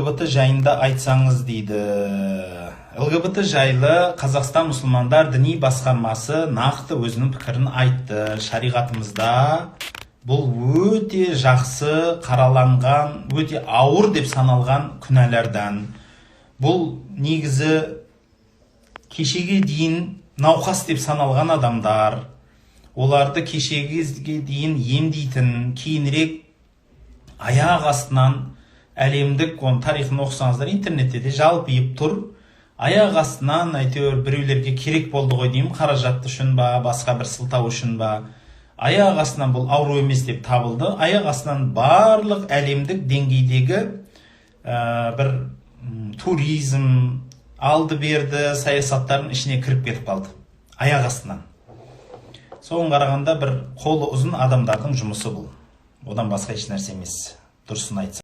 ЛГБТ жайында айтсаңыз дейді. ЛГБТ жайлы Қазақстан мұсылмандар діни басқармасы нақты өзінің пікірін айтты. Шариғатымызда бұл өте жақсы қараланған, өте ауыр деп саналған күнәлардан. Бұл негізі кешеге дейін науқас деп саналған адамдар, оларды кешеге дейін емдейтін, кейінірек аяқ астынан әлемдік тарихын оқысаңыздар, интернетте де жалпиып тұр. Аяқ астынан әйтеуір біреулерге керек болды ғой деймін, қаражатты үшін ба, басқа бір сылтау үшін ба. Аяқ астынан бұл ауру емес деп табылды. Аяқ астынан барлық әлемдік деңгейдегі бір туризм, алды берді саясаттардың ішіне кіріп кетіп қалды. Аяқ астынан. Соған қарағанда бір қолы ұзын адамдардың жұмысы бұл. Одан басқа еш нәрсе емес. Дұрысын айтса.